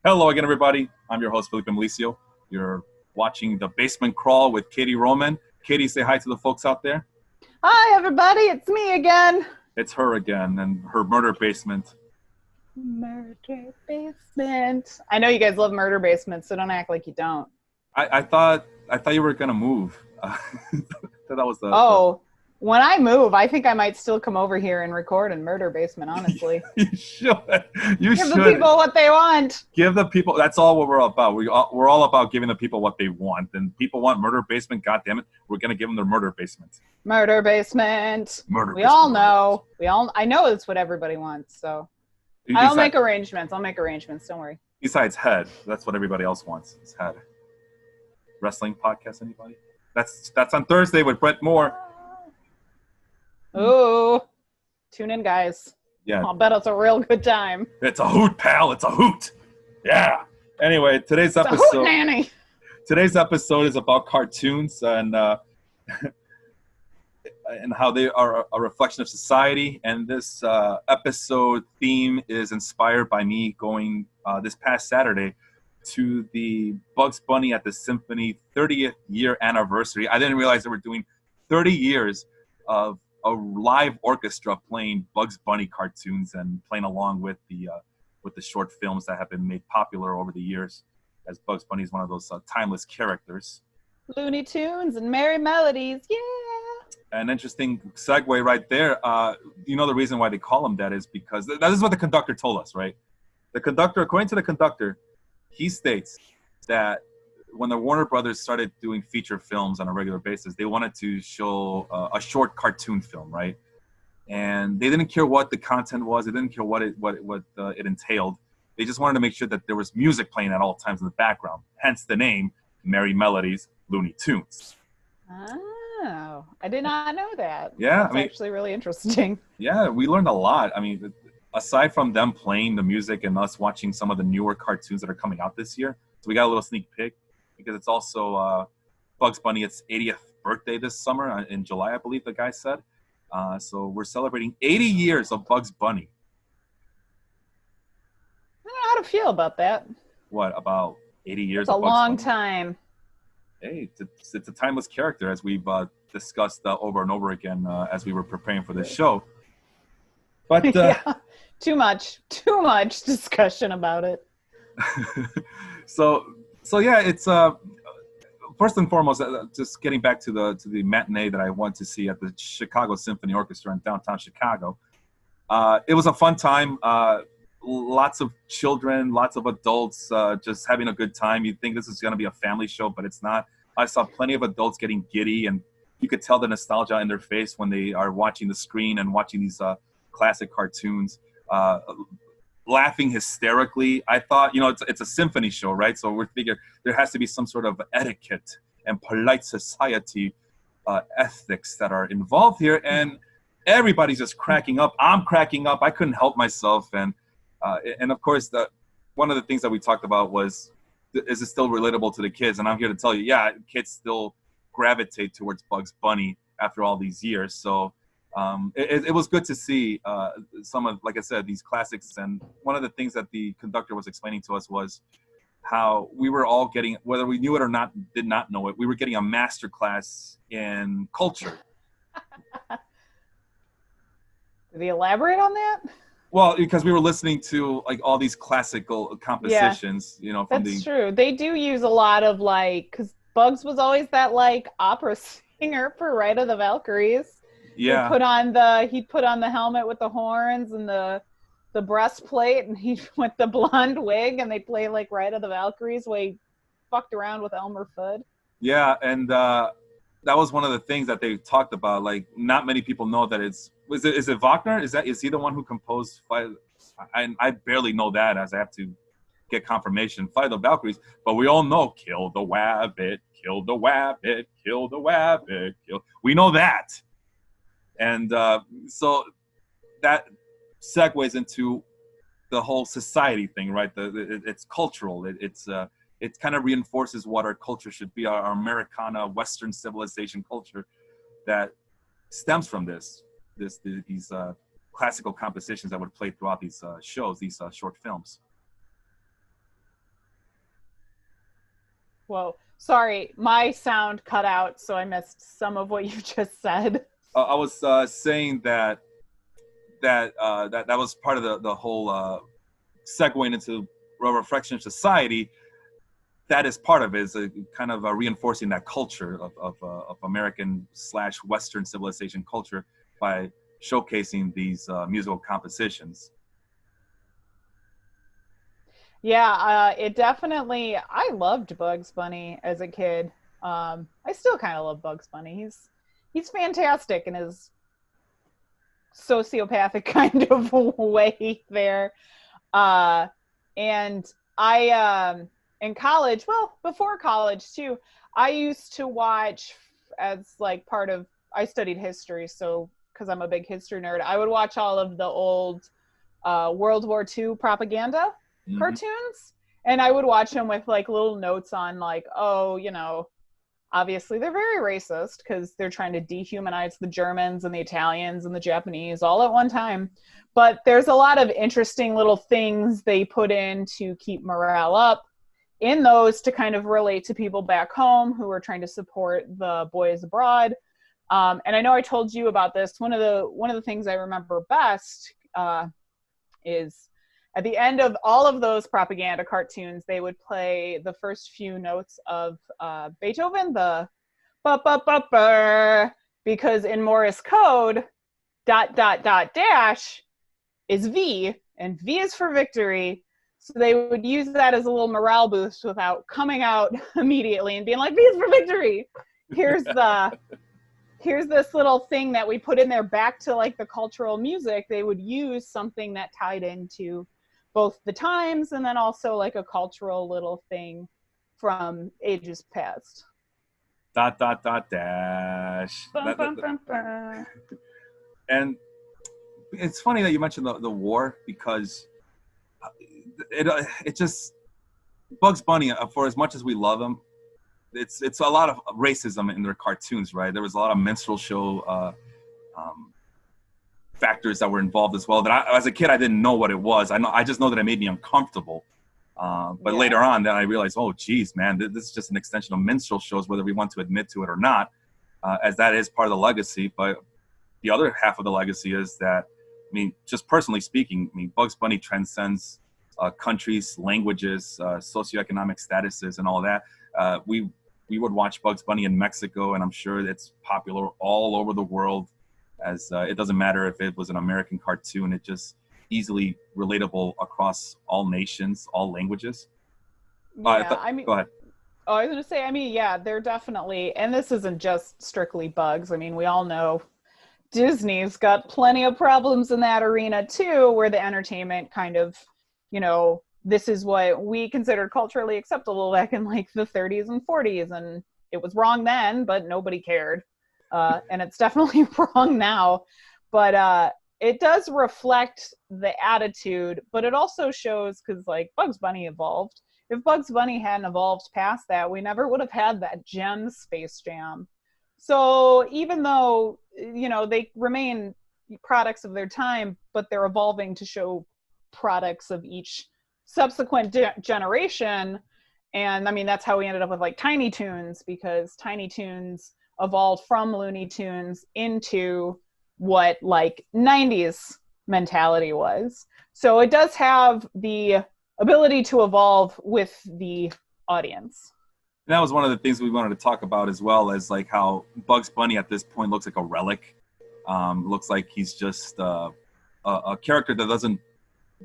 Hello again, everybody. I'm your host, Felipe. You're watching The Basement Crawl with Katie Roman. Katie, say hi to the folks out there. Hi, everybody. It's me again. It's her again and her murder basement. Murder basement. I know you guys love murder basements, so don't act like you don't. I thought you were gonna move. That was When I move, I think I might still come over here and record in murder basement, honestly. You should. You Give should. the people what they want. Give the people. That's all what we're all about. We're all about giving the people what they want. And people want murder basement. God damn it, we're gonna give them their murder basement. Murder basement. Murder. We all know. I know it's what everybody wants. So I'll make arrangements. Don't worry. Besides head, that's what everybody else wants. Is head. Wrestling podcast. Anybody? That's on Thursday with Brett Moore. Ooh, tune in, guys. Yeah, I'll bet it's a real good time. It's a hoot, pal. It's a hoot. Yeah. Anyway, today's It's episode. a hoot, nanny. Today's episode is about cartoons and how they are a reflection of society. And this episode theme is inspired by me going this past Saturday to the Bugs Bunny at the Symphony 30th year anniversary. I didn't realize they were doing 30 years of a live orchestra playing Bugs Bunny cartoons and playing along with the short films that have been made popular over the years, as Bugs Bunny is one of those timeless characters. Looney Tunes and Merry Melodies, yeah! An interesting segue right there. The reason why they call him that is because that is what the conductor told us, right? The conductor, according to the conductor, he states that when the Warner Brothers started doing feature films on a regular basis, they wanted to show a short cartoon film, right? And they didn't care what the content was. They didn't care what it entailed. They just wanted to make sure that there was music playing at all times in the background. Hence the name, Merry Melodies, Looney Tunes. Oh, I did not know that. Yeah, That's actually really interesting. Yeah, we learned a lot. I mean, aside from them playing the music and us watching some of the newer cartoons that are coming out this year, so we got a little sneak peek. Because it's also Bugs Bunny, its 80th birthday this summer in July, I believe the guy said. So we're celebrating 80 years of Bugs Bunny. I don't know how to feel about that. What, about 80 years of Bugs Bunny? It's a long Bunny? time. Hey, it's a timeless character, as we've discussed over and over again as we were preparing for this show. But yeah, too much discussion about it. So yeah, it's first and foremost, just getting back to the matinee that I went to see at the Chicago Symphony Orchestra in downtown Chicago. It was a fun time. Lots of children, lots of adults, just having a good time. You'd think this is going to be a family show, but it's not. I saw plenty of adults getting giddy, and you could tell the nostalgia in their face when they are watching the screen and watching these classic cartoons. Laughing hysterically. I thought, it's a symphony show, right? So we're thinking there has to be some sort of etiquette and polite society ethics that are involved here, and everybody's just cracking up. I'm cracking up. I couldn't help myself, and of course, one of the things that we talked about was, is it still relatable to the kids? And I'm here to tell you, yeah, kids still gravitate towards Bugs Bunny after all these years. So it was good to see some of, like I said, these classics. And one of the things that the conductor was explaining to us was how we were all getting, whether we knew it or not, did not know it, we were getting a master class in culture. Did he elaborate on that? Well, because we were listening to like all these classical compositions, That's true. They do use a lot of because Bugs was always that opera singer for Ride of the Valkyries. Yeah. He'd put on the helmet with the horns and the breastplate, and he with the blonde wig, and they play Ride of the Valkyries where he fucked around with Elmer Fudd. Yeah, and that was one of the things that they talked about. Like, not many people know that is it Wagner? Is he the one who composed I barely know that, as I have to get confirmation. Flight of the Valkyries, but we all know kill the wabbit, kill the wabbit, kill the wabbit, kill. We know that. And so that segues into the whole society thing, right? It's cultural. It kind of reinforces what our culture should be, our Americana, Western civilization culture that stems from these classical compositions that would play throughout these shows, these short films. Whoa. Sorry, my sound cut out, so I missed some of what you just said. I was saying that was part of the whole segueing into reflection of society. That is part of it, is a kind of reinforcing that culture of American / Western civilization culture by showcasing these musical compositions. Yeah, it definitely. I loved Bugs Bunny as a kid. I still kind of love Bugs Bunny. He's fantastic in his sociopathic kind of way there. Uh, and in college, well, before college too, I used to watch as like part of. I studied history, so because I'm a big history nerd, I would watch all of the old World War II propaganda cartoons, and I would watch them with like little notes on like, oh, obviously they're very racist because they're trying to dehumanize the Germans and the Italians and the Japanese all at one time. But there's a lot of interesting little things they put in to keep morale up in those to kind of relate to people back home who are trying to support the boys abroad. And I know I told you about this. One of the things I remember best is at the end of all of those propaganda cartoons, they would play the first few notes of Beethoven, the ba ba ba ba, because in Morse code, ... dash is V, and V is for victory. So they would use that as a little morale boost without coming out immediately and being like, V is for victory. Here's this little thing that we put in there back to like the cultural music. They would use something that tied into both the times and then also like a cultural little thing from ages past. ... Dash. And it's funny that you mentioned the war, because it just Bugs Bunny, for as much as we love him, it's a lot of racism in their cartoons, right? There was a lot of minstrel show factors that were involved as well. That as a kid I didn't know what it was. I just know that it made me uncomfortable. But later on, then I realized, oh, geez, man, this is just an extension of minstrel shows, whether we want to admit to it or not, as that is part of the legacy. But the other half of the legacy is that, I mean, just personally speaking, I mean, Bugs Bunny transcends countries, languages, socioeconomic statuses, and all that. We would watch Bugs Bunny in Mexico, and I'm sure it's popular all over the world. As it doesn't matter if it was an American cartoon, it just easily relatable across all nations, all languages. Yeah, I mean, go ahead. Oh, I was going to say, I mean, yeah, they're definitely, and this isn't just strictly Bugs. I mean, we all know Disney's got plenty of problems in that arena too, where the entertainment kind of, this is what we considered culturally acceptable back in like the 30s and 40s, and it was wrong then, but nobody cared. And it's definitely wrong now. But it does reflect the attitude, but it also shows, because like Bugs Bunny evolved. If Bugs Bunny hadn't evolved past that, we never would have had that gem Space Jam. So even though, they remain products of their time, but they're evolving to show products of each subsequent generation. And I mean, that's how we ended up with like Tiny Toons, because Tiny Toons evolved from Looney Tunes into what like 90s mentality was. So it does have the ability to evolve with the audience. And that was one of the things we wanted to talk about, as well as like how Bugs Bunny at this point looks like a relic. Looks like he's just a character that doesn't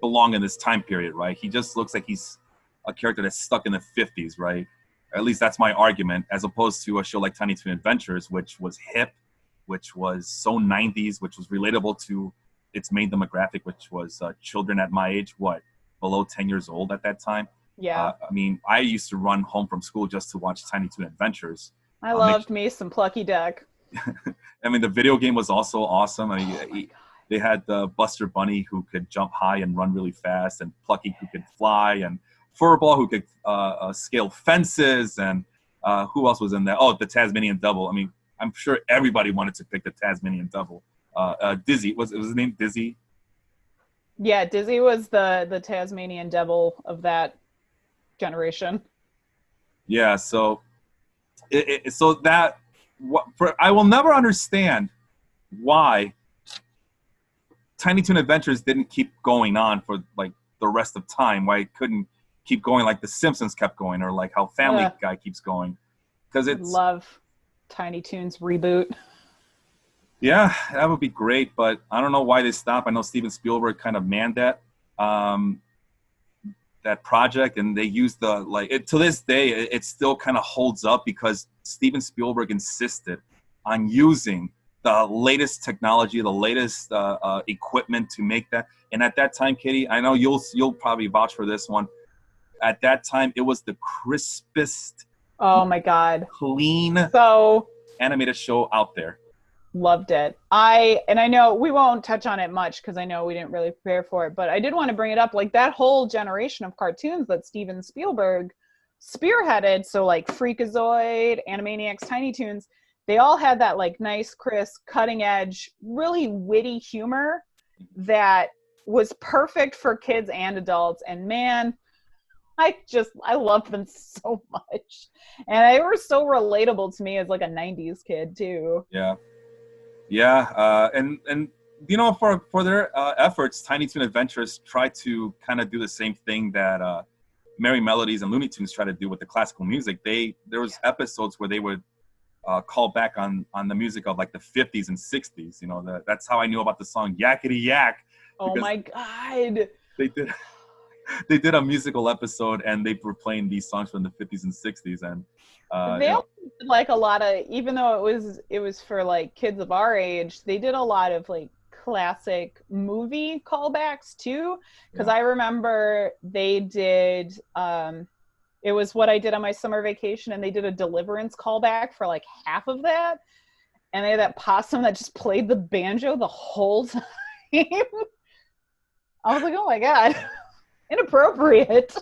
belong in this time period, right? He just looks like he's a character that's stuck in the 50s, right? At least that's my argument, as opposed to a show like Tiny Toon Adventures, which was hip, which was so 90s, which was relatable to its main demographic, which was children at my age, below 10 years old at that time. Yeah. I mean, I used to run home from school just to watch Tiny Toon Adventures. I loved me some Plucky Duck. I mean, the video game was also awesome. I mean, they had Buster Bunny, who could jump high and run really fast, and Plucky, who could fly, and Furball, who could scale fences, and who else was in there? Oh, the Tasmanian Devil. I mean, I'm sure everybody wanted to pick the Tasmanian Devil. Dizzy, was his name Dizzy? Yeah, Dizzy was the Tasmanian Devil of that generation. Yeah, so so that I will never understand why Tiny Toon Adventures didn't keep going on for like the rest of time. Why it couldn't keep going like The Simpsons kept going, or like how Family Guy keeps going. Because Would love Tiny Toons reboot. Yeah, that would be great, but I don't know why they stopped. I know Steven Spielberg kind of manned that that project, and they used the like it, to this day it still kind of holds up because Steven Spielberg insisted on using the latest technology, the latest equipment to make that. And at that time, Katie, I know you'll probably vouch for this one. At that time, it was the crispest, oh my god, clean so animated show out there. Loved it. I know we won't touch on it much because I know we didn't really prepare for it, but I did want to bring it up. Like that whole generation of cartoons that Steven Spielberg spearheaded, so like Freakazoid, Animaniacs, Tiny Toons, they all had that like nice, crisp, cutting edge, really witty humor that was perfect for kids and adults. And man, I love them so much. And they were so relatable to me as like a 90s kid too. Yeah, and you know, for their efforts, Tiny Toon Adventures tried to kind of do the same thing that Merry Melodies and Looney Tunes try to do with the classical music. There was episodes where they would call back on the music of like the 50s and 60s. You know, that's how I knew about the song Yakety Yak. Oh my god! They did a musical episode and they were playing these songs from the 50s and 60s, and they also did like a lot of, even though it was for like kids of our age, they did a lot of like classic movie callbacks too, because I remember they did it was What I Did on My Summer Vacation, and they did a Deliverance callback for like half of that, and they had that possum that just played the banjo the whole time. I was like, oh my god, inappropriate.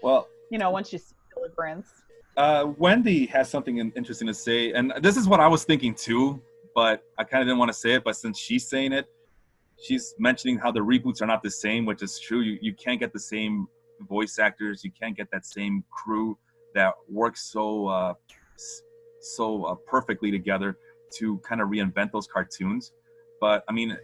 Well, you know, once you see Deliverance. Wendy has something interesting to say, and this is what I was thinking too, but I kind of didn't want to say it, but since she's saying it, she's mentioning how the reboots are not the same, which is true. You can't get the same voice actors, you can't get that same crew that works so perfectly together to kind of reinvent those cartoons. But I mean,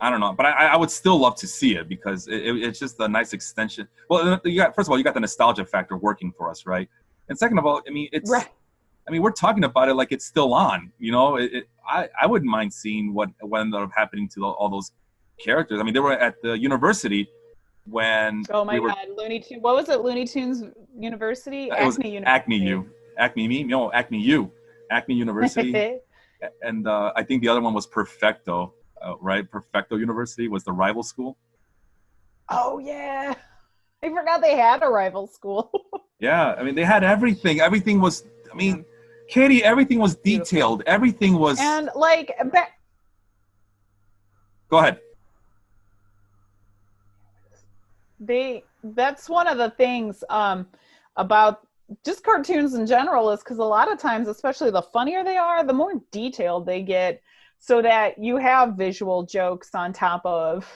I don't know, but I would still love to see it because it's just a nice extension. Well, first of all, you got the nostalgia factor working for us, right? And second of all, I mean, it's right. I mean, we're talking about it like it's still on. You know, I wouldn't mind seeing what ended up happening to all those characters. I mean, they were at the university when. Oh my god, Looney Tunes! What was it? Looney Tunes University? Acme University. Acme University. And I think the other one was Perfecto. Right, Perfecto University was the rival school. Oh yeah, I forgot they had a rival school. Yeah, I mean they had everything. Everything was. I mean, Katie, everything was detailed. Beautiful. Everything was. And like, go ahead. That's one of the things about just cartoons in general is because a lot of times, especially the funnier they are, the more detailed they get. So that you have visual jokes on top of,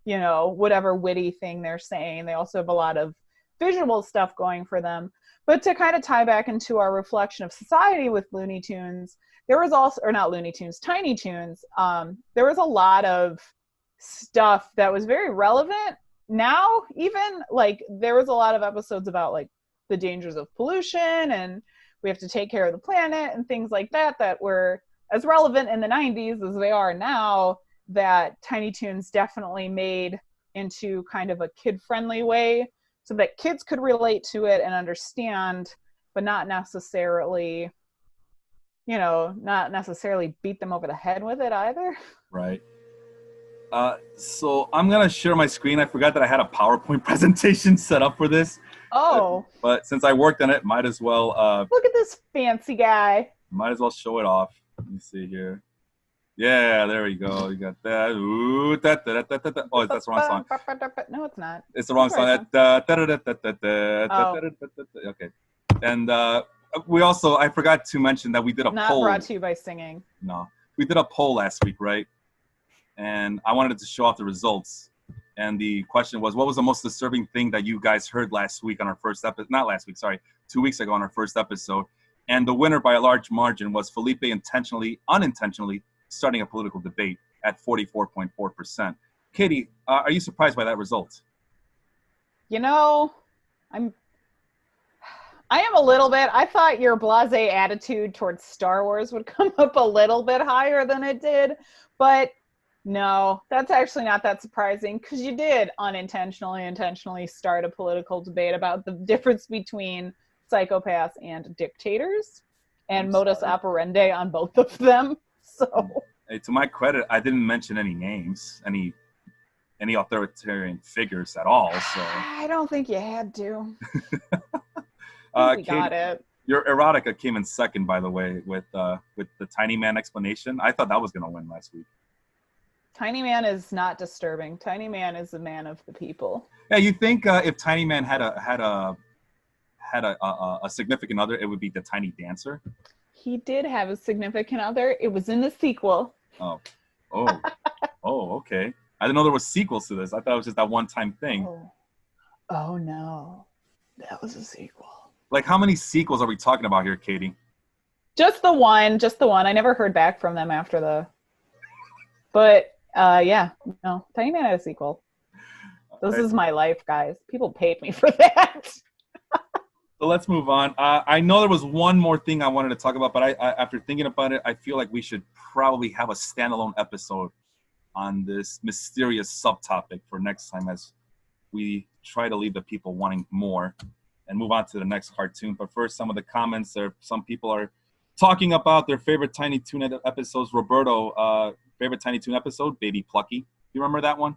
you know, whatever witty thing they're saying. They also have a lot of visual stuff going for them. But to kind of tie back into our reflection of society with Looney Tunes, there was also, or not Looney Tunes, Tiny Toons, there was a lot of stuff that was very relevant. Now, even, like, there was a lot of episodes about, like, the dangers of pollution and we have to take care of the planet and things like that that were as relevant in the 90s as they are now, that Tiny Toons definitely made into kind of a kid-friendly way so that kids could relate to it and understand, but not necessarily, you know, not necessarily beat them over the head with it either. Right. So I'm going to share my screen. I forgot that I had a PowerPoint presentation set up for this. Oh. But since I worked on it, might as well... look at this fancy guy. Might as well show it off. Let me see here. Yeah, there we go. You got that. Ooh, oh, that's the wrong song. No, it's not. It's the wrong song. Okay. And we also, I forgot to mention that we did a poll. Not brought to you by singing. No. We did a poll last week, right? And I wanted to show off the results. And the question was, what was the most disturbing thing that you guys heard last week on our first episode? Not last week, sorry, 2 weeks ago on our first episode. And the winner by a large margin was Felipe unintentionally starting a political debate at 44.4%. Katie, are you surprised by that result? You know, I am a little bit. I thought your blasé attitude towards Star Wars would come up a little bit higher than it did, but no, that's actually not that surprising because you did intentionally start a political debate about the difference between psychopaths and dictators and modus operandi on both of them. So, hey, to my credit, I didn't mention any names, any authoritarian figures at all. So I don't think you had to. Katie, got it. Your erotica came in second, by the way, with the Tiny Man explanation. I thought that was going to win last week. Tiny Man is not disturbing. Tiny Man is a man of the people. Yeah, you think if Tiny Man had a significant other, it would be the Tiny Dancer? He did have a significant other. It was in the sequel. Oh, okay. I didn't know there was sequels to this. I thought it was just that one-time thing. Oh no, that was a sequel. Like, how many sequels are we talking about here, Katie? Just the one. I never heard back from them after the... But, yeah. No, Tiny Man had a sequel. This is my life, guys. People paid me for that. So let's move on. I know there was one more thing I wanted to talk about, but I after thinking about it, I feel like we should probably have a standalone episode on this mysterious subtopic for next time as we try to leave the people wanting more and move on to the next cartoon. But first, some of the comments there. Some people are talking about their favorite Tiny Toon episodes. Roberto, favorite Tiny Toon episode, Baby Plucky. You remember that one?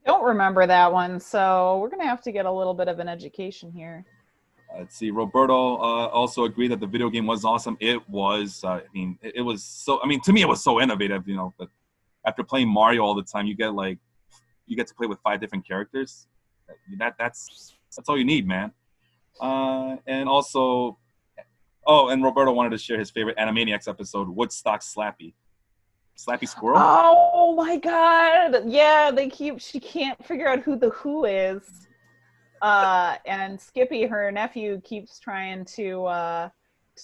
Don't remember that one, so we're going to have to get a little bit of an education here. Let's see. Roberto also agreed that the video game was awesome. It was. It was so. To me, it was so innovative. But after playing Mario all the time, you get to play with 5 different characters. That's all you need, man. And also, and Roberto wanted to share his favorite Animaniacs episode, Woodstock Slappy Squirrel. Oh my God! Yeah, she can't figure out who the Who is. And Skippy, her nephew, keeps trying to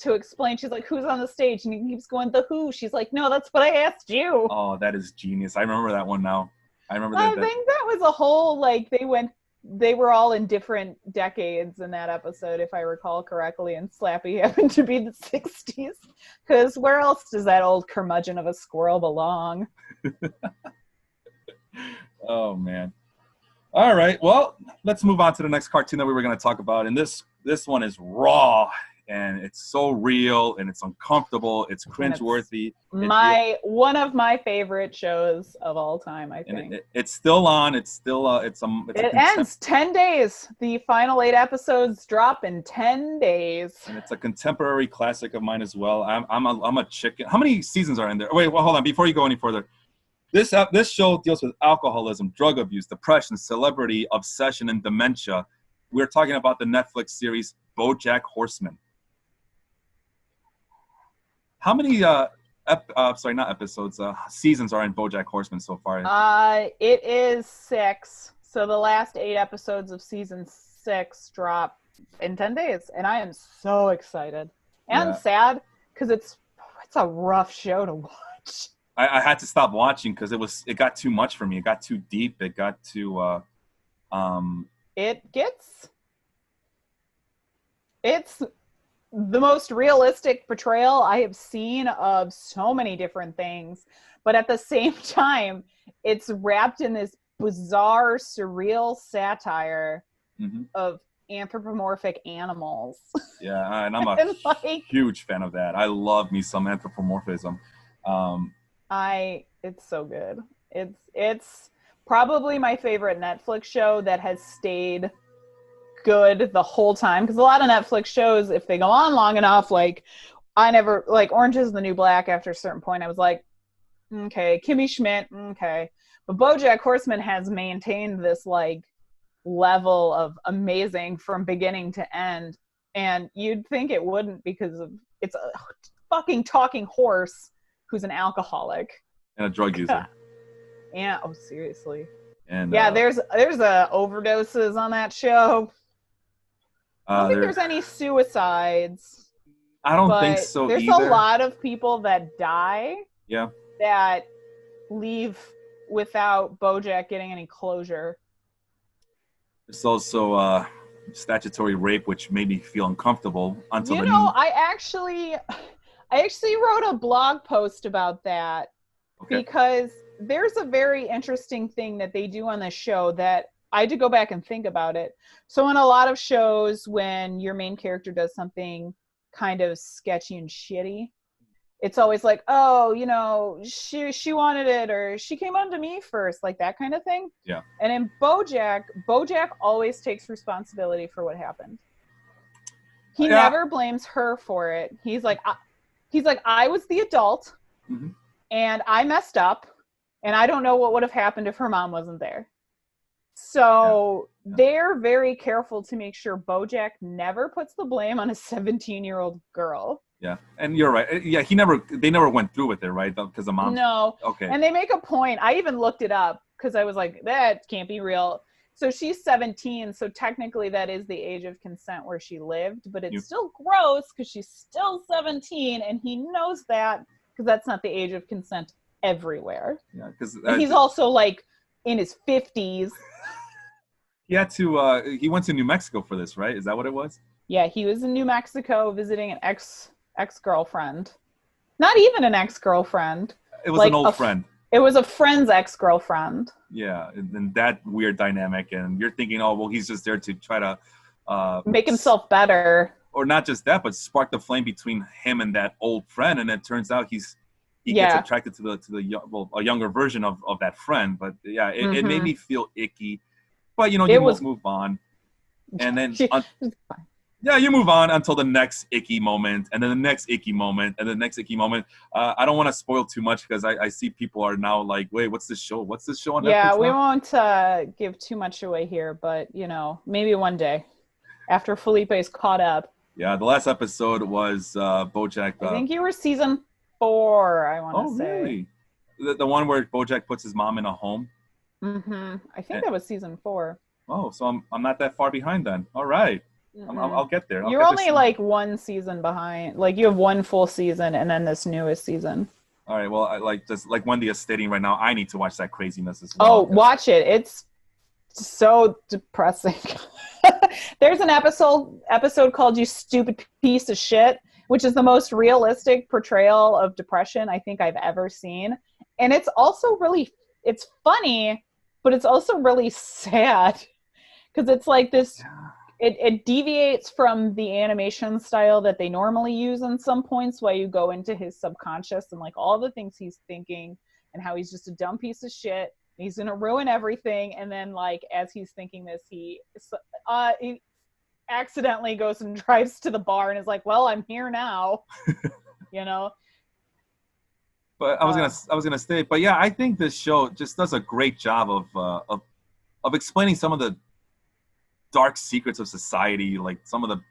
explain. She's like, "Who's on the stage?" And he keeps going, "The Who." She's like, "No, that's what I asked you." Oh, that is genius. I remember that one now. I think that was a whole, they were all in different decades in that episode, if I recall correctly, and Slappy happened to be the 60s. Because where else does that old curmudgeon of a squirrel belong? Oh, man. All right, well, let's move on to the next cartoon that we were going to talk about. And this one is raw, and it's so real, and it's uncomfortable. It's cringeworthy. One of my favorite shows of all time, I think. It's still on. It ends 10 days. The final 8 episodes drop in 10 days. And it's a contemporary classic of mine as well. I'm a chicken. How many seasons are in there? Wait, well, hold on. Before you go any further. This show deals with alcoholism, drug abuse, depression, celebrity, obsession, and dementia. We're talking about the Netflix series BoJack Horseman. How many seasons are in BoJack Horseman so far? It is 6. So the last 8 episodes of season 6 drop in 10 days, and I am so excited and sad because it's a rough show to watch. I had to stop watching because it got too much for me. It got too deep. It got too it's the most realistic portrayal I have seen of so many different things, but at the same time, it's wrapped in this bizarre, surreal satire of anthropomorphic animals. Yeah, and I'm a huge fan of that. I love me some anthropomorphism. It's so good. It's probably my favorite Netflix show that has stayed good the whole time, because a lot of Netflix shows, if they go on long enough, Orange is the New Black, after a certain point I was like, okay, Kimmy Schmidt, okay, but BoJack Horseman has maintained this level of amazing from beginning to end, and you'd think it wouldn't because it's a fucking talking horse who's an alcoholic and a drug user. Yeah. Oh, seriously. And Yeah, there's overdoses on that show. I don't think there, there's any suicides, I don't think but so there's a either. lot of people that die Yeah. that leave without BoJack getting any closure. It's also statutory rape, which made me feel uncomfortable until You the know, new. I actually wrote a blog post about that Okay. because there's a very interesting thing that they do on this show that I had to go back and think about it. So in a lot of shows, when your main character does something kind of sketchy and shitty, it's always like, oh, you know, she wanted it, or she came on to me first, like that kind of thing. Yeah. And in BoJack always takes responsibility for what happened. He Yeah. never blames her for it. He's like, I was the adult, Mm-hmm. and I messed up, and I don't know what would have happened if her mom wasn't there. So they're very careful to make sure BoJack never puts the blame on a 17-year-old girl. Yeah, and you're right. Yeah, they never went through with it, right? Because the mom. No. Okay. And they make a point. I even looked it up because I was like, that can't be real. So she's 17, so technically that is the age of consent where she lived, but it's still gross because she's still 17, and he knows that because that's not the age of consent everywhere. Yeah, because he's also like in his 50s. He had to. He went to New Mexico for this, right? Is that what it was? Yeah, he was in New Mexico visiting an ex-girlfriend. Not even an ex-girlfriend. It was like an old friend. It was a friend's ex-girlfriend. Yeah, and that weird dynamic, and you're thinking, oh, well, he's just there to try to make himself better, or not just that, but spark the flame between him and that old friend. And it turns out he gets attracted to a younger version of that friend. But yeah, it made me feel icky. But you move on, and then you move on until the next icky moment, and then the next icky moment, and the next icky moment. I don't want to spoil too much because I see people are now like, wait, what's this show? What's this show on Netflix? Yeah, we won't give too much away here, but maybe one day after Felipe is caught up. Yeah, the last episode was BoJack. I think you were season 4. I want to say. Oh, really? The one where BoJack puts his mom in a home. Mm-hmm. I think that was season 4. Oh, so I'm not that far behind then. All right. I'll get there. You're only like one season behind. Like you have one full season and then this newest season. All right. Well, I like Wendy is stating right now, I need to watch that craziness as well. Oh, watch it. It's so depressing. There's an episode called "You Stupid Piece of Shit," which is the most realistic portrayal of depression I think I've ever seen. And it's also it's funny, but it's also really sad because it's like this. It deviates from the animation style that they normally use in some points, while you go into his subconscious and like all the things he's thinking and how he's just a dumb piece of shit. He's gonna ruin everything, and then like as he's thinking this, he accidentally goes and drives to the bar and is like, "Well, I'm here now," But I was gonna say, but yeah, I think this show just does a great job of explaining some of the dark secrets of society, like some of the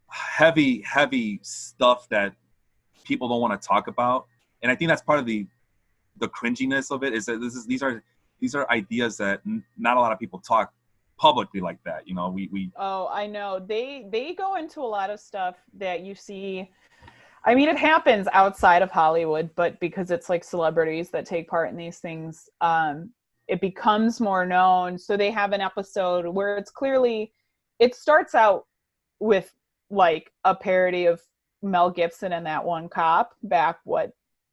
heavy stuff that people don't want to talk about. And I think that's part of the cringiness of it, is that these are ideas that not a lot of people talk publicly like that. Oh, I know. They go into a lot of stuff that you see. I mean, it happens outside of Hollywood, but because it's like celebrities that take part in these things, it becomes more known. So they have an episode where it starts out with like a parody of Mel Gibson and That One Cop back,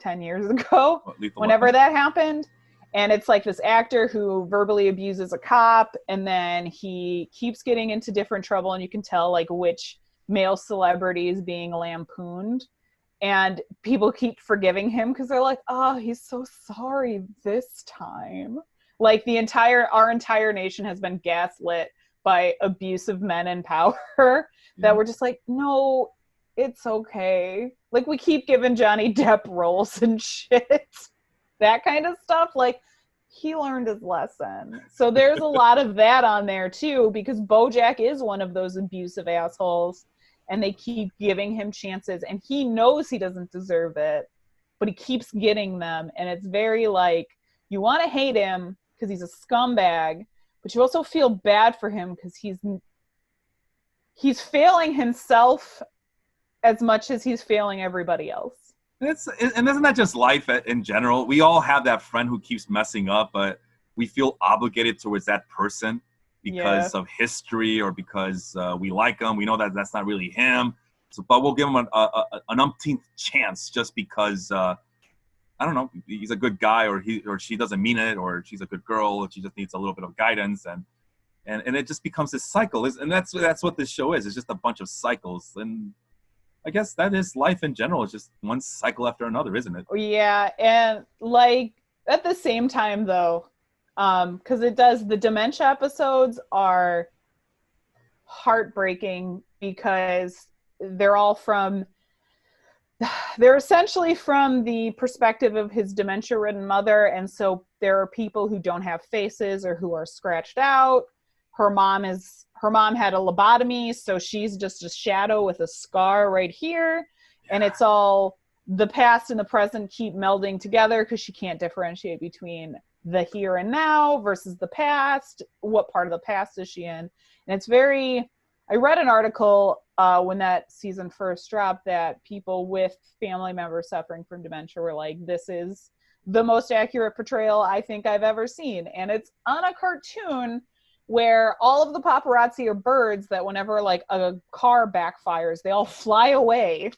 10 years ago, whenever that happened. And it's like this actor who verbally abuses a cop, and then he keeps getting into different trouble, and you can tell like which male celebrity is being lampooned. And people keep forgiving him because they're like, oh, he's so sorry this time. Like our entire nation has been gaslit by abusive men in power that we're just like, no, it's okay. Like we keep giving Johnny Depp roles and shit. That kind of stuff. Like he learned his lesson. So there's a lot of that on there too, because BoJack is one of those abusive assholes, and they keep giving him chances, and he knows he doesn't deserve it, but he keeps getting them. And it's very like, you want to hate him because he's a scumbag, but you also feel bad for him because he's failing himself as much as he's failing everybody else. And isn't that just life in general? We all have that friend who keeps messing up, but we feel obligated towards that person because of history or because we like him. We know that that's not really him. So, but we'll give him an umpteenth chance just because, I don't know, he's a good guy, or he or she doesn't mean it, or she's a good girl, or she just needs a little bit of guidance, and it just becomes this cycle. And that's what this show is. It's just a bunch of cycles. And I guess that is life in general. It's just one cycle after another, isn't it? Yeah, and like at the same time though, because the dementia episodes are heartbreaking because they're essentially from the perspective of his dementia-ridden mother, and so there are people who don't have faces or who are scratched out. Her mom had a lobotomy, so she's just a shadow with a scar right here. And it's all the past and the present keep melding together because she can't differentiate between the here and now versus the past. What part of the past is she in? And I read an article when that season first dropped that people with family members suffering from dementia were like, this is the most accurate portrayal I think I've ever seen. And it's on a cartoon where all of the paparazzi are birds that whenever like a car backfires, they all fly away.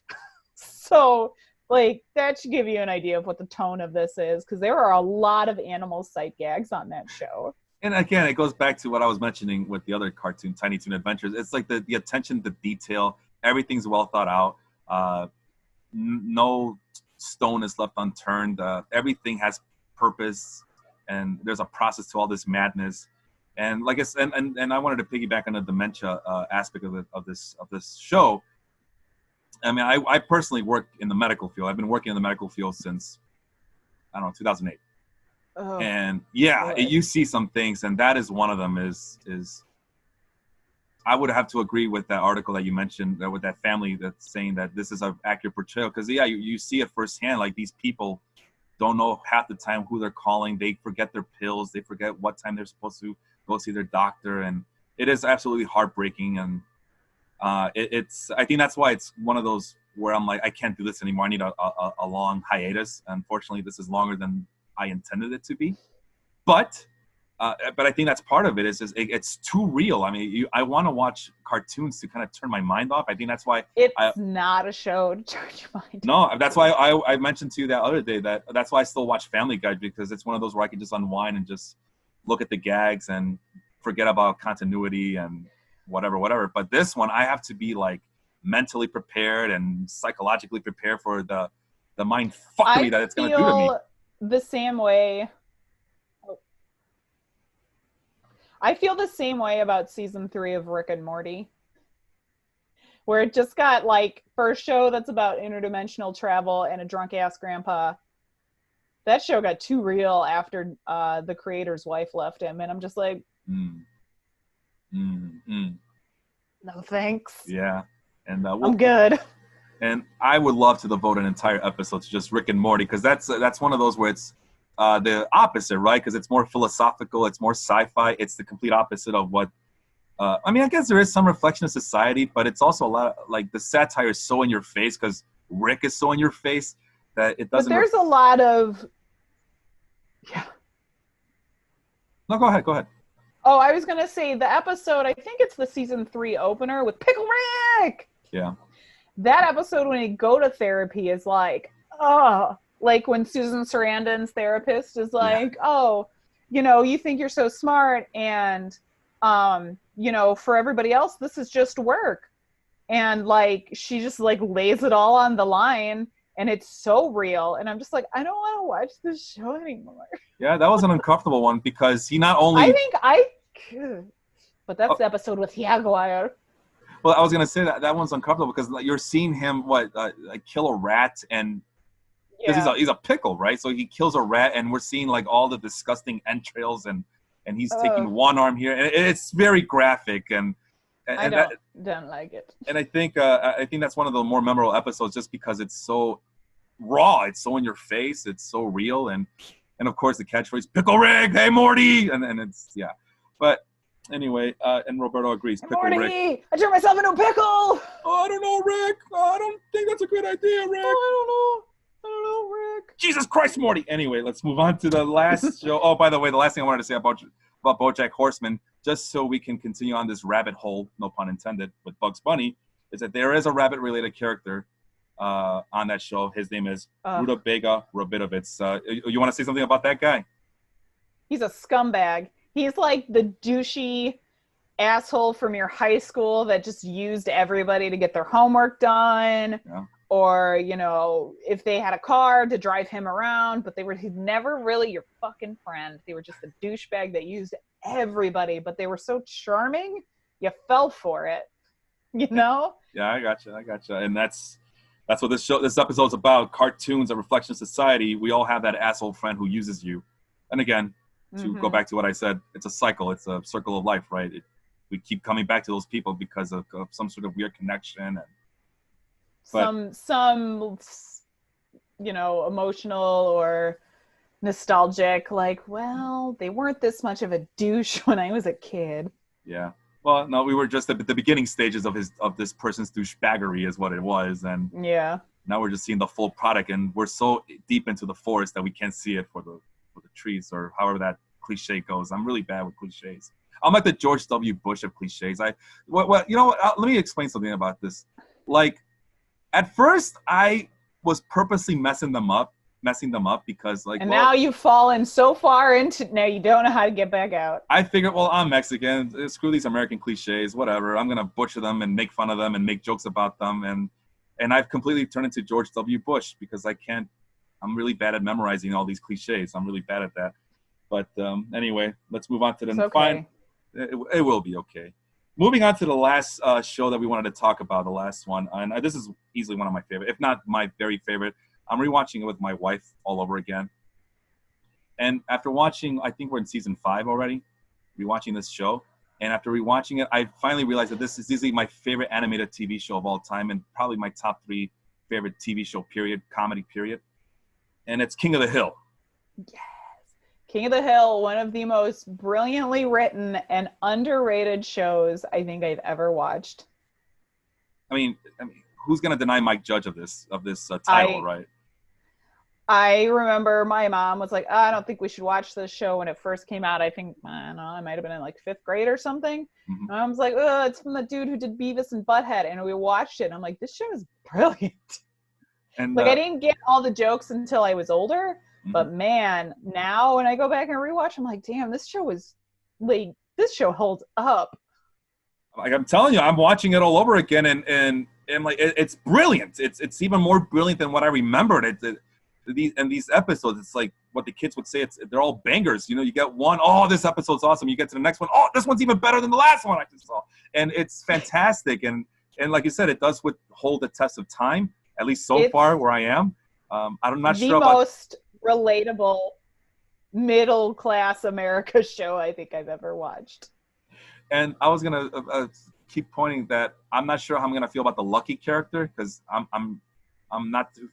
So like that should give you an idea of what the tone of this is, because there are a lot of animal sight gags on that show. And again, it goes back to what I was mentioning with the other cartoon, Tiny Toon Adventures. It's like the attention to detail. Everything's well thought out. No stone is left unturned. Everything has purpose, and there's a process to all this madness. And like I said, and I wanted to piggyback on the dementia aspect of this show. I mean, I personally work in the medical field. I've been working in the medical field since, I don't know, 2008. Oh, and yeah, you see some things, and that is one of them. Is I would have to agree with that article that you mentioned, with that family that's saying that this is an accurate portrayal, because yeah, you see it firsthand. Like, these people don't know half the time who they're calling. They forget their pills. They forget what time they're supposed to go see their doctor, and it is absolutely heartbreaking. And it's I think that's why it's one of those where I'm like, I can't do this anymore. I need a long hiatus. Unfortunately, this is longer than I intended it to be, but I think that's part of it. It's too real. I mean, I want to watch cartoons to kind of turn my mind off. I think that's why it's not a show to turn your mind off. No, that's why I mentioned to you that other day that's why I still watch Family Guy, because it's one of those where I can just unwind and just look at the gags and forget about continuity and whatever. But this one, I have to be like mentally prepared and psychologically prepared for the mind fuckery that it's going to do to me. The same way. I feel the same way about season 3 of Rick and Morty, where it just got like, first show that's about interdimensional travel and a drunk ass grandpa. That show got too real after the creator's wife left him, and I'm just like, no thanks. Yeah, and I'm good. And I would love to devote an entire episode to just Rick and Morty, because that's one of those where it's the opposite, right? Because it's more philosophical, it's more sci-fi. It's the complete opposite of what. I mean, I guess there is some reflection of society, but it's also a lot of, like, the satire is so in your face because Rick is so in your face that it doesn't. But there's a lot of. Yeah. No, go ahead. Oh, I was gonna say the episode. I think it's the season 3 opener with Pickle Rick. Yeah. That episode when he go to therapy is like, like when Susan Sarandon's therapist is like, you think you're so smart, and for everybody else this is just work, and like she just like lays it all on the line, and it's so real, and I'm just like, I don't want to watch this show anymore. Yeah, that was an uncomfortable one, because he not only I think I could, but that's the episode with Jaguar. Well, I was gonna say that one's uncomfortable because you're seeing him kill a rat, and because he's a pickle, right? So he kills a rat, and we're seeing like all the disgusting entrails, and he's taking one arm here, and it's very graphic, and I don't like it. And I think that's one of the more memorable episodes, just because it's so raw, it's so in your face, it's so real, and And of course the catchphrase, Pickle Rick, hey Morty, and it's But anyway, and Roberto agrees, Hey, Pickle Morty, Rick. I turned myself into a pickle. Oh, I don't know, Rick. I don't think that's a good idea, Rick. Oh, I don't know, Rick. Jesus Christ, Morty. Anyway, let's move on to the last show. Oh, by the way, the last thing I wanted to say about BoJack Horseman, just so we can continue on this rabbit hole, no pun intended, with Bugs Bunny, is that there is a rabbit-related character on that show. His name is Rutabaga Rabitovitz. You want to say something about that guy? He's a scumbag. He's like the douchey asshole from your high school that just used everybody to get their homework done. Yeah. Or, you know, if they had a car to drive him around, but he's never really your fucking friend. They were just a douchebag that used everybody, but they were so charming, you fell for it, you know? Yeah, I gotcha. And that's what this episode's about. Cartoons, a reflection of society. We all have that asshole friend who uses you. And again, to go back to what I said, it's a cycle. It's a circle of life, right? We keep coming back to those people because of some sort of weird connection. Some you know, emotional or nostalgic, like, well, they weren't this much of a douche when I was a kid. Yeah. Well, no, we were just at the beginning stages of this person's douchebaggery is what it was. And now we're just seeing the full product, and we're so deep into the forest that we can't see it for the trees, or however that cliche goes. I'm really bad with cliches. I'm like the George W. Bush of cliches. You know what? Let me explain something about this. Like, at first, I was purposely messing them up because, like, now you've fallen so far into, now you don't know how to get back out. I figured, well, I'm Mexican. Screw these American cliches, whatever. I'm gonna butcher them and make fun of them and make jokes about them, and I've completely turned into George W. Bush because I'm really bad at memorizing all these cliches. I'm really bad at that. But anyway, let's move on to the okay. It will be okay. Moving on to the last show that we wanted to talk about, the last one, and this is easily one of my favorite, if not my very favorite. I'm rewatching it with my wife all over again. And after watching, I think we're in season 5 already, rewatching this show. And after rewatching it, I finally realized that this is easily my favorite animated TV show of all time, and probably my top 3 favorite TV show period, comedy period. And it's King of the Hill. Yes. King of the Hill, one of the most brilliantly written and underrated shows I think I've ever watched. I mean, who's going to deny Mike Judge of this title, right? I remember my mom was like, I don't think we should watch this show when it first came out. I think, I don't know, I might have been in like 5th grade or something. Mm-hmm. My mom's like, it's from the dude who did Beavis and Butthead. And we watched it. And I'm like, this show is brilliant. And like, I didn't get all the jokes until I was older. But man, now when I go back and rewatch, I'm like, damn, this show holds up. Like, I'm telling you, I'm watching it all over again, and like it's brilliant. It's even more brilliant than what I remembered. These episodes, it's like what the kids would say. They're all bangers. You know, you get one, oh, this episode's awesome. You get to the next one, oh, this one's even better than the last one I just saw, and it's fantastic. And like you said, it does hold the test of time, at least so far where I am. I'm not sure about the most relatable middle class America show I think I've ever watched. And I was gonna keep pointing that I'm not sure how I'm gonna feel about the Lucky character, because I'm not too.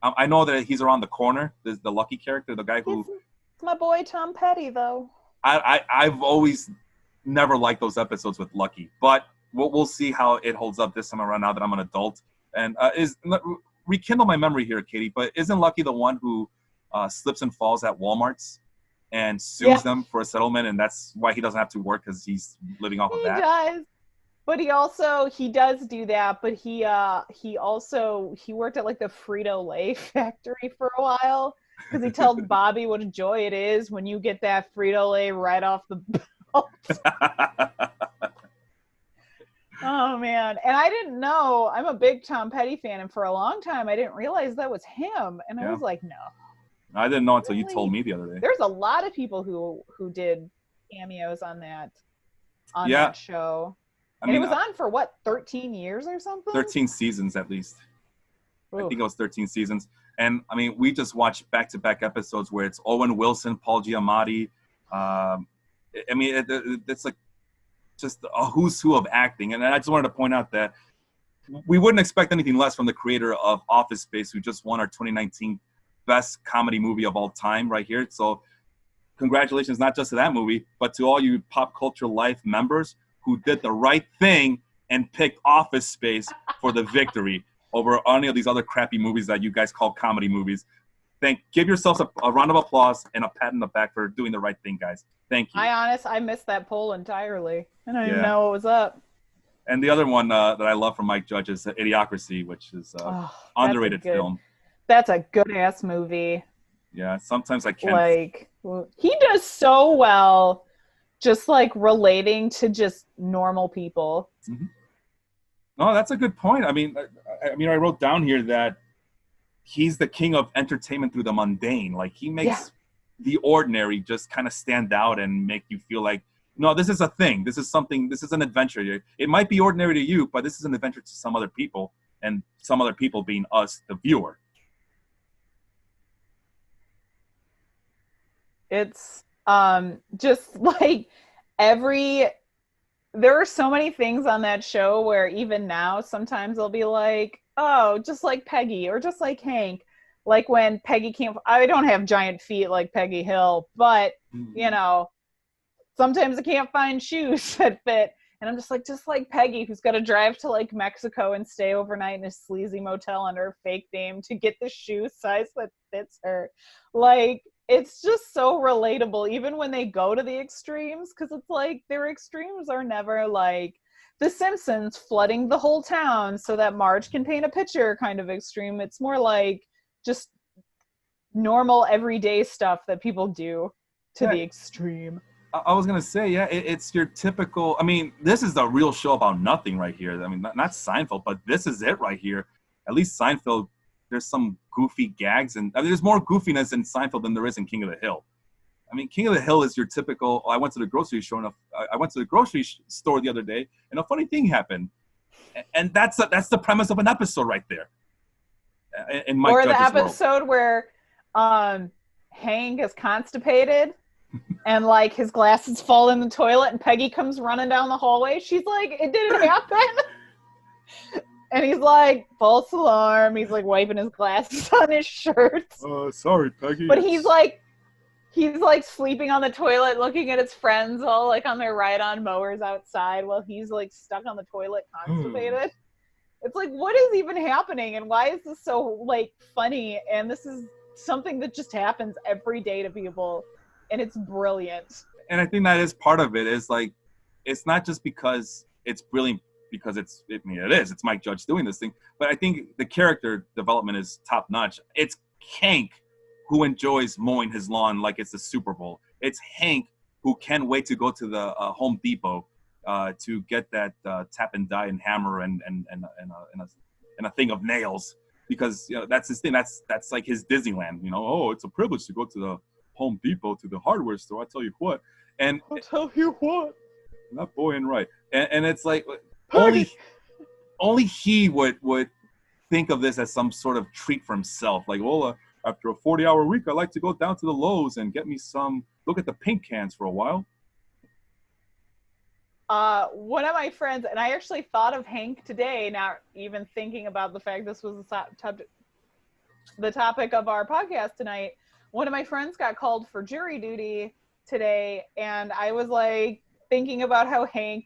I know that he's around the corner. There's the Lucky character, the guy who. It's my boy Tom Petty, though. I've always never liked those episodes with Lucky, but we'll see how it holds up this time around. Now that I'm an adult, and rekindle my memory here, Katie. But isn't Lucky the one who slips and falls at Walmart's and sues them for a settlement, and that's why he doesn't have to work, because he's living off of that? He does, but he does do that, but he worked at like the Frito-Lay factory for a while, because he tells Bobby what a joy it is when you get that Frito-Lay right off the belt. Oh man, and I didn't know, I'm a big Tom Petty fan, and for a long time I didn't realize that was him, and I was like, no. I didn't know until you told me the other day. There's a lot of people who did cameos on that show. I mean, it was on for what, 13 years or something? 13 seasons at least. Ooh. I think it was 13 seasons. And I mean, we just watched back-to-back episodes where it's Owen Wilson, Paul Giamatti. I mean, it's like just a who's who of acting. And I just wanted to point out that we wouldn't expect anything less from the creator of Office Space, who just won our 2019 best comedy movie of all time right here. So congratulations, not just to that movie, but to all you Pop Culture Life members who did the right thing and picked Office Space for the victory over any of these other crappy movies that you guys call comedy movies. Give yourselves a round of applause and a pat in the back for doing the right thing, guys. Thank you. I missed that poll entirely. I don't even know what was up. And the other one that I love from Mike Judge is Idiocracy, which is underrated film. That's a good-ass movie. Yeah, sometimes I can't. Like, he does so well just, like, relating to just normal people. Mm-hmm. No, that's a good point. I mean, I wrote down here that he's the king of entertainment through the mundane. Like, he makes the ordinary just kind of stand out and make you feel like, no, this is a thing. This is something. This is an adventure. It might be ordinary to you, but this is an adventure to some other people, and some other people being us, the viewer. It's just like there are so many things on that show where even now sometimes I'll be like, oh, just like Peggy or just like Hank. Like when Peggy can't, I don't have giant feet like Peggy Hill, but you know, sometimes I can't find shoes that fit. And I'm just like Peggy, who's got to drive to like Mexico and stay overnight in a sleazy motel under a fake name to get the shoe size that fits her. Like, it's just so relatable, even when they go to the extremes, because it's like their extremes are never like The Simpsons flooding the whole town so that Marge can paint a picture kind of extreme. It's more like just normal everyday stuff that people do to the extreme. I was going to say, it's your typical, I mean, this is the real show about nothing right here. I mean, not Seinfeld, but this is it right here. At least Seinfeld, there's some goofy gags, and there's more goofiness in Seinfeld than there is in King of the Hill. I mean, King of the Hill is your typical, I went to the grocery store the other day, and a funny thing happened. And that's the premise of an episode right there. In Mike or Judge's the episode world. Where Hank is constipated and like his glasses fall in the toilet and Peggy comes running down the hallway. She's like, it didn't happen. And he's like, false alarm. He's like wiping his glasses on his shirt. Sorry, Peggy. But he's like sleeping on the toilet, looking at his friends all like on their ride-on mowers outside while he's like stuck on the toilet, constipated. It's like, what is even happening? And why is this so like funny? And this is something that just happens every day to people. And it's brilliant. And I think that is part of it. Is like, it's not just because it's brilliant, because it is. It's Mike Judge doing this thing. But I think the character development is top notch. It's Hank who enjoys mowing his lawn like it's the Super Bowl. It's Hank who can't wait to go to the Home Depot to get that tap and die and hammer and a thing of nails, because that's his thing. That's like his Disneyland. Oh, it's a privilege to go to the Home Depot, to the hardware store. I tell you what. And I'll tell you what. Not boy and right. And it's like only he would think of this as some sort of treat for himself. Like, well, after a 40-hour week, I like to go down to the Lowe's and get me look at the paint cans for a while. One of my friends, and I actually thought of Hank today, not even thinking about the fact this was the topic of our podcast tonight. One of my friends got called for jury duty today, and I was like thinking about how Hank,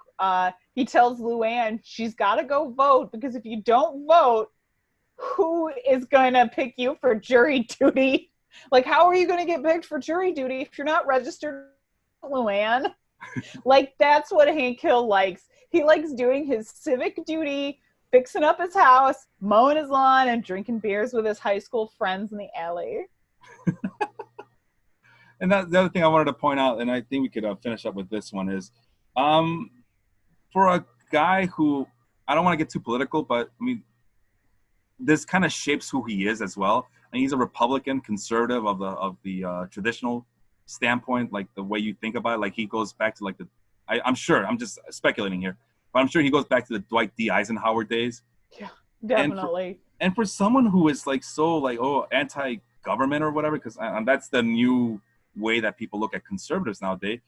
he tells Luann she's got to go vote, because if you don't vote, who is going to pick you for jury duty? Like, how are you going to get picked for jury duty if you're not registered, Luann? Like, that's what Hank Hill likes. He likes doing his civic duty, fixing up his house, mowing his lawn, and drinking beers with his high school friends in the alley. And the other thing I wanted to point out, and I think we could finish up with this one, is for a guy who, I don't want to get too political, but I mean, this kind of shapes who he is as well. And he's a Republican, conservative of the traditional standpoint, like the way you think about it. Like, he goes back to like I'm sure, I'm just speculating here, but I'm sure he goes back to the Dwight D. Eisenhower days. Yeah, definitely. And for someone who is like so like, anti-government or whatever, because that's the new way that people look at conservatives nowadays.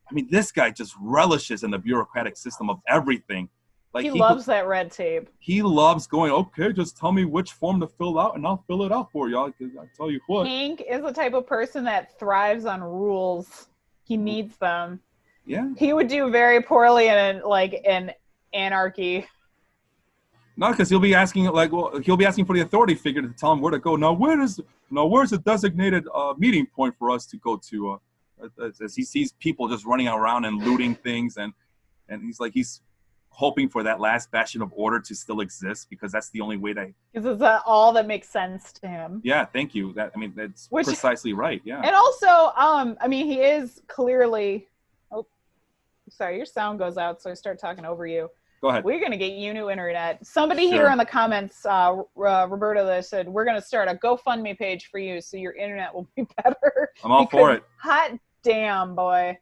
I mean, this guy just relishes in the bureaucratic system of everything, Like he loves that red tape. He loves going, okay, just tell me which form to fill out and I'll fill it out for you. I'll tell you what. Hank is the type of person that thrives on rules. He needs them. Yeah. He would do very poorly in anarchy. No, because he'll be asking he'll be asking for the authority figure to tell him where to go. Now, where's the designated meeting point for us to go to? As he sees people just running around and looting things, and he's hoping for that last bastion of order to still exist, because that's the only way because it's all that makes sense to him. Yeah, thank you. That's precisely right. Yeah. And also, he is clearly. Oh, sorry, your sound goes out, so I start talking over you. Go ahead. We're gonna get you new internet. Somebody here in the comments, Roberto, they said we're gonna start a GoFundMe page for you, so your internet will be better. I'm all for it. Hot damn, boy.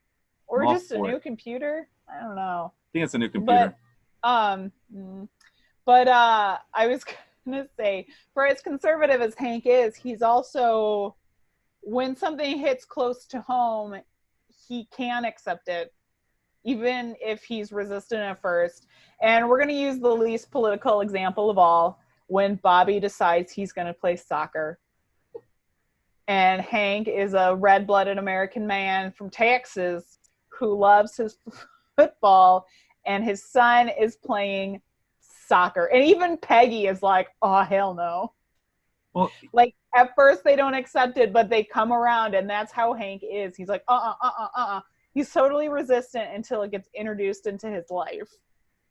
Or just a new computer. I don't know. I think it's a new computer. But I was gonna say, for as conservative as Hank is, he's also, when something hits close to home, he can accept it, even if he's resistant at first. And we're gonna use the least political example of all, when Bobby decides he's gonna play soccer. And Hank is a red-blooded American man from Texas who loves his football, and his son is playing soccer. And even Peggy is like, oh, hell no. Well, like, at first they don't accept it, but they come around, and that's how Hank is. He's like, He's totally resistant until it gets introduced into his life.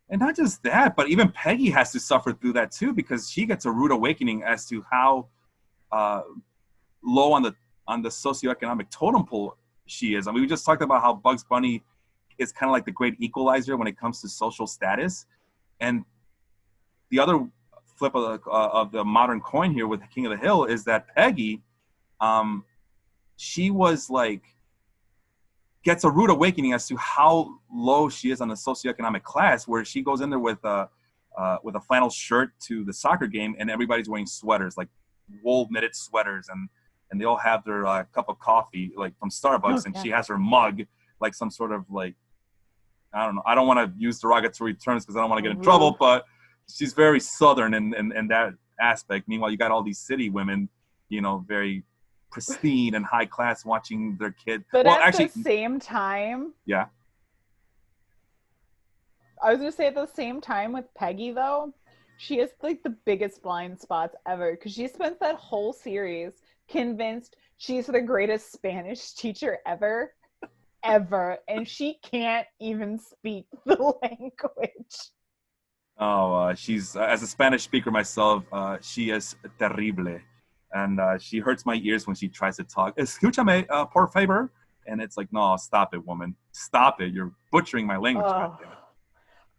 And not just that, but even Peggy has to suffer through that too, because she gets a rude awakening as to how low on the socioeconomic totem pole she is. I mean, we just talked about how Bugs Bunny is kind of like the great equalizer when it comes to social status. And the other flip of the modern coin here with King of the Hill is that Peggy, she was like, gets a rude awakening as to how low she is on the socioeconomic class, where she goes in there with a flannel shirt to the soccer game, and everybody's wearing sweaters, like wool knitted sweaters, and they all have their cup of coffee, like from Starbucks, and she has her mug, like some sort of like, I don't know. I don't want to use derogatory terms because I don't want to get in trouble, but she's very Southern in that aspect. Meanwhile, you got all these city women, very pristine and high class, watching their kid. But at the same time, yeah. I was gonna say, at the same time with Peggy though, she has like the biggest blind spots ever, because she spent that whole series convinced she's the greatest Spanish teacher ever, and she can't even speak the language. Oh, she's as a Spanish speaker myself, she is terrible. And she hurts my ears when she tries to talk. Escúchame, por favor. And it's like, no, stop it, woman. Stop it. You're butchering my language.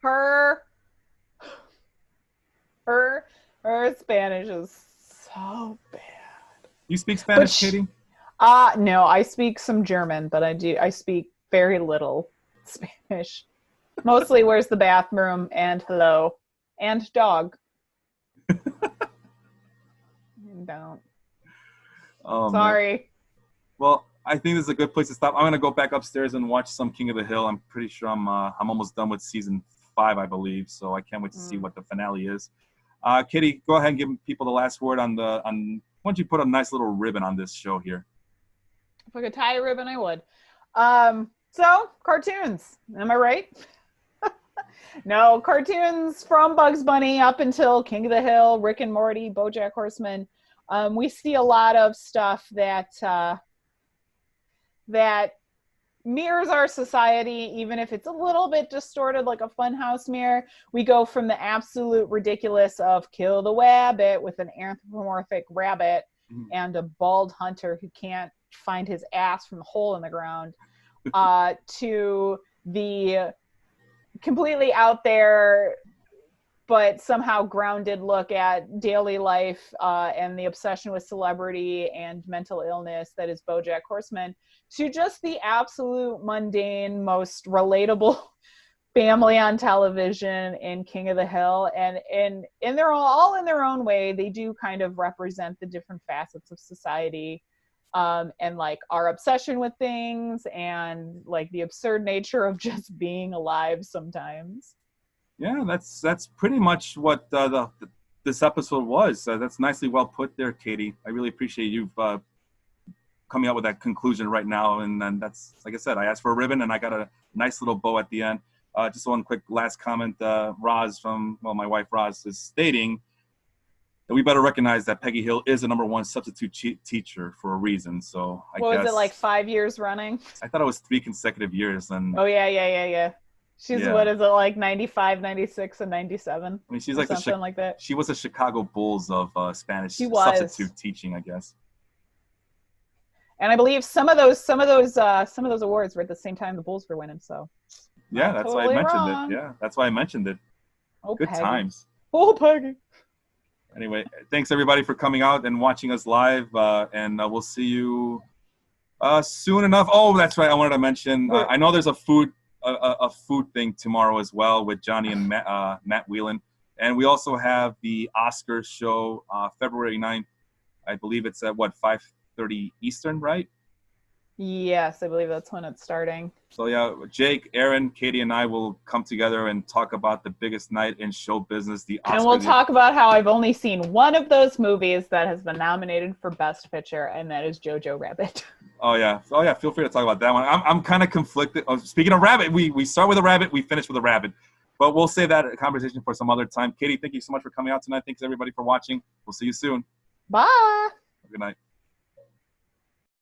Her Spanish is so bad. You speak Spanish, Katie? No, I speak some German, but I speak very little Spanish. Mostly where's the bathroom and hello and dog. Don't. Sorry. Man. Well, I think this is a good place to stop. I'm going to go back upstairs and watch some King of the Hill. I'm pretty sure I'm almost done with season 5, I believe. So I can't wait to see what the finale is. Kitty, go ahead and give people the last word on why don't you put a nice little ribbon on this show here? If I could tie a ribbon, I would. So cartoons, am I right? No, cartoons from Bugs Bunny up until King of the Hill, Rick and Morty, BoJack Horseman. We see a lot of stuff that mirrors our society, even if it's a little bit distorted, like a funhouse mirror. We go from the absolute ridiculous of kill the wabbit with an anthropomorphic rabbit and a bald hunter who can't find his ass from the hole in the ground, to the completely out there but somehow grounded look at daily life and the obsession with celebrity and mental illness that is BoJack Horseman, to just the absolute mundane, most relatable family on television in King of the Hill. And they're all in their own way. They do kind of represent the different facets of society, and like our obsession with things and like the absurd nature of just being alive sometimes. Yeah, that's pretty much what this episode was. That's nicely well put there, Katie. I really appreciate you coming up with that conclusion right now. And then that's, like I said, I asked for a ribbon and I got a nice little bow at the end. Just one quick last comment. Roz my wife Roz is stating that we better recognize that Peggy Hill is the #1 substitute teacher for a reason. So I guess. Was it like 5 years running? I thought it was 3 consecutive years. And oh yeah. She's what is it, like 95, 96, and 97? I mean, she's like something like that. She was a Chicago Bulls of Spanish substitute teaching, I guess. And I believe some of those awards were at the same time the Bulls were winning. So yeah, that's totally why I mentioned wrong. it. Yeah, that's why I mentioned it. Oh, good Peggy. Times. Oh, Peggy. Anyway, thanks everybody for coming out and watching us live, and we'll see you soon enough. Oh, that's right. I wanted to mention. I know there's a food thing tomorrow as well with Johnny and Matt Whelan, and we also have the Oscars show February 9th. I believe it's at 5:30 Eastern, right? Yes, I believe that's when it's starting. So yeah, Jake, Aaron, Katie, and I will come together and talk about the biggest night in show business, the Oscars. And we'll talk about how I've only seen one of those movies that has been nominated for Best Picture, and that is Jojo Rabbit. Oh yeah. Feel free to talk about that one. I'm kind of conflicted. Oh, speaking of rabbit, we start with a rabbit, we finish with a rabbit. But we'll save that conversation for some other time. Katie, thank you so much for coming out tonight. Thanks everybody for watching. We'll see you soon. Bye. Good night.